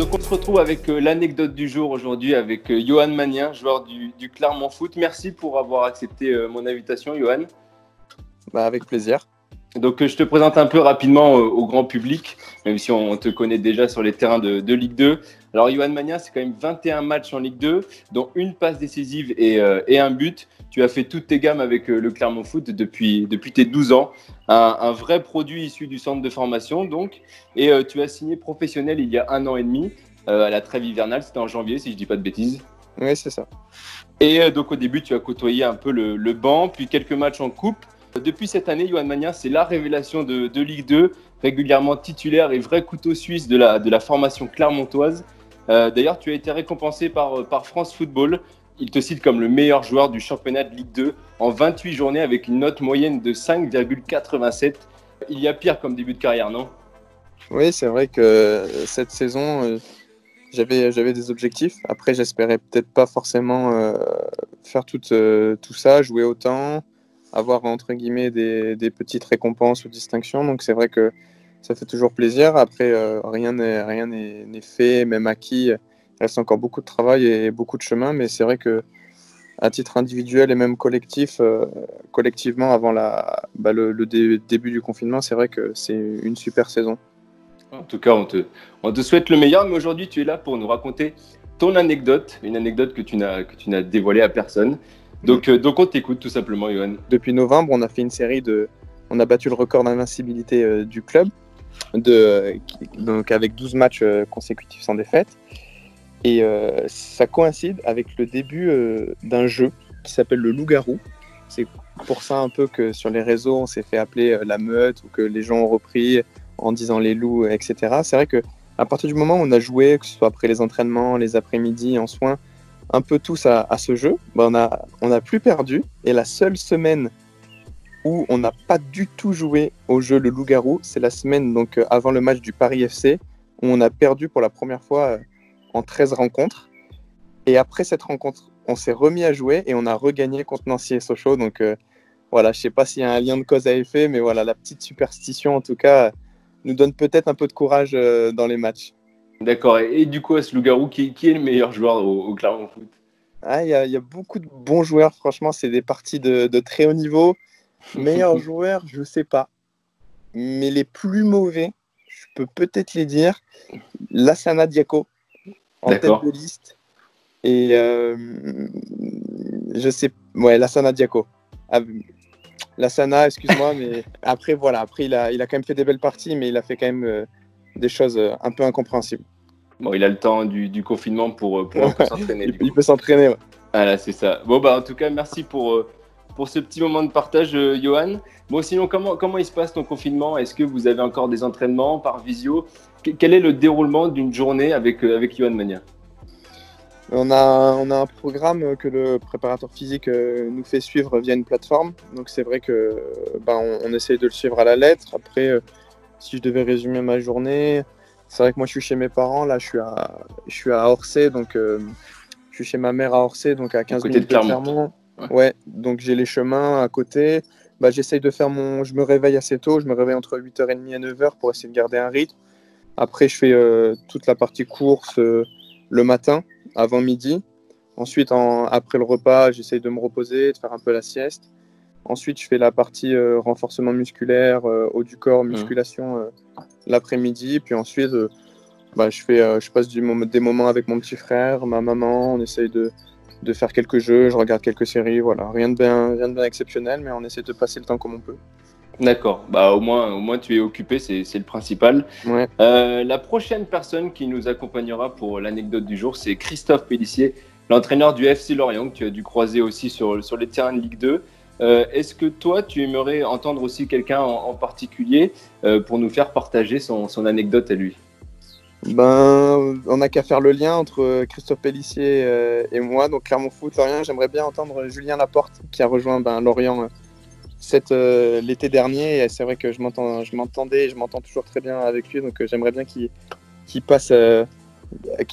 donc on se retrouve avec l'anecdote du jour aujourd'hui avec Johan Magnin, joueur du Clermont Foot. Merci pour avoir accepté mon invitation, Johan. Avec plaisir. Donc je te présente un peu rapidement au grand public, même si on te connaît déjà sur les terrains de Ligue 2. Alors Johan Magnin, c'est quand même 21 matchs en Ligue 2, dont une passe décisive et un but. Tu as fait toutes tes gammes avec le Clermont Foot depuis tes 12 ans. Un vrai produit issu du centre de formation, donc. Et tu as signé professionnel il y a 1 an et demi, à la trêve hivernale. C'était en janvier, si je ne dis pas de bêtises. Oui, c'est ça. Et donc au début, tu as côtoyé un peu le banc, puis quelques matchs en coupe. Depuis cette année, Johan Magnin, c'est la révélation de Ligue 2, régulièrement titulaire et vrai couteau suisse de la formation clermontoise. D'ailleurs, tu as été récompensé par France Football. Il te cite comme le meilleur joueur du championnat de Ligue 2 en 28 journées avec une note moyenne de 5,87. Il y a pire comme début de carrière, non? Oui, c'est vrai que cette saison, j'avais des objectifs. Après, j'espérais peut-être pas forcément faire tout ça, jouer autant, avoir entre guillemets des petites récompenses ou distinctions. Donc c'est vrai que ça fait toujours plaisir. Après, rien n'est fait, même acquis. Il reste encore beaucoup de travail et beaucoup de chemin, mais c'est vrai que à titre individuel et même collectivement avant le début du confinement, c'est vrai que c'est une super saison. En tout cas, on te souhaite le meilleur, mais aujourd'hui, tu es là pour nous raconter ton anecdote, une anecdote que tu n'as dévoilée à personne. Donc on t'écoute tout simplement, Johan. Depuis novembre, on a fait une série on a battu le record d'invincibilité du club, donc avec 12 matchs consécutifs sans défaite. Et ça coïncide avec le début d'un jeu qui s'appelle le Loup-Garou. C'est pour ça un peu que sur les réseaux, on s'est fait appeler la meute ou que les gens ont repris en disant les loups, etc. C'est vrai qu'à partir du moment où on a joué, que ce soit après les entraînements, les après-midi, en soins, un peu tous à ce jeu, on a plus perdu. Et la seule semaine où on n'a pas du tout joué au jeu le Loup-Garou, c'est la semaine donc, avant le match du Paris FC, où on a perdu pour la première fois en 13 rencontres. Et après cette rencontre, on s'est remis à jouer et on a regagné contre Nancy et Sochaux. Donc voilà, je ne sais pas s'il y a un lien de cause à effet, mais voilà, la petite superstition en tout cas nous donne peut-être un peu de courage dans les matchs. D'accord. Et du coup, à ce Loup-Garou, qui est le meilleur joueur au Clermont Foot? Il y a beaucoup de bons joueurs, franchement, c'est des parties de très haut niveau. Meilleurs joueurs, je ne sais pas. Mais les plus mauvais, je peux peut-être les dire. Lassana Diaco, en tête de liste. Et je sais, ouais, Lassana Diaco. Lassana, excuse-moi, mais après, voilà. Après, il a quand même fait des belles parties, mais il a fait quand même des choses un peu incompréhensibles. Bon, il a le temps du confinement pour un peu s'entraîner. Il peut s'entraîner, ouais. Voilà, c'est ça. Bon, en tout cas, merci pour ce petit moment de partage, Johan. Bon, sinon, comment il se passe ton confinement? Est-ce que vous avez encore des entraînements par visio? Quel est le déroulement d'une journée avec Johan Magnin? On a un programme que le préparateur physique nous fait suivre via une plateforme. Donc c'est vrai que on essaye de le suivre à la lettre. Après, si je devais résumer ma journée, c'est vrai que moi je suis chez mes parents. Là, je suis à Orsay, donc je suis chez ma mère à Orsay, donc à 15 minutes de Clermont. Ouais, donc j'ai les chemins à côté. J'essaye de faire je me réveille assez tôt. Je me réveille entre 8h30 et 9h pour essayer de garder un rythme. Après, je fais toute la partie course le matin, avant midi. Ensuite, après le repas, j'essaye de me reposer, de faire un peu la sieste. Ensuite, je fais la partie renforcement musculaire, haut du corps, musculation l'après-midi. Puis ensuite, je passe des moments avec mon petit frère, ma maman. On essaye de faire quelques jeux, je regarde quelques séries. Voilà, rien de bien exceptionnel, mais on essaie de passer le temps comme on peut. D'accord, au moins tu es occupé, c'est le principal. Ouais. La prochaine personne qui nous accompagnera pour l'anecdote du jour, c'est Christophe Pélissier, l'entraîneur du FC Lorient, que tu as dû croiser aussi sur les terrains de Ligue 2. Est-ce que toi, tu aimerais entendre aussi quelqu'un en particulier pour nous faire partager son anecdote à lui? On n'a qu'à faire le lien entre Christophe Pélissier et moi, donc Clermont Foot, Lorient. J'aimerais bien entendre Julien Laporte, qui a rejoint Lorient l'été dernier. Et c'est vrai que je m'entendais et je m'entends toujours très bien avec lui, donc j'aimerais bien qu'il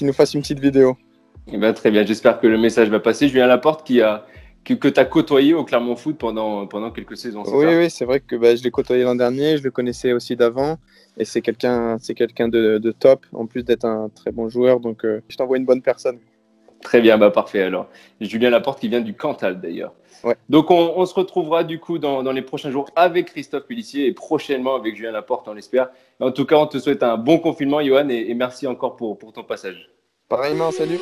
nous fasse une petite vidéo. Eh ben, très bien, j'espère que le message va passer. Julien Laporte qui a que tu as côtoyé au Clermont Foot pendant quelques saisons, c'est ça? Oui, c'est vrai que je l'ai côtoyé l'an dernier, je le connaissais aussi d'avant, et c'est quelqu'un de top, en plus d'être un très bon joueur, donc je t'envoie une bonne personne. Très bien, bah parfait alors. Julien Laporte qui vient du Cantal d'ailleurs. Ouais. Donc on se retrouvera du coup dans les prochains jours avec Christophe Pélissier et prochainement avec Julien Laporte, on l'espère. En tout cas, on te souhaite un bon confinement, Johan, et merci encore pour ton passage. Pareillement, salut.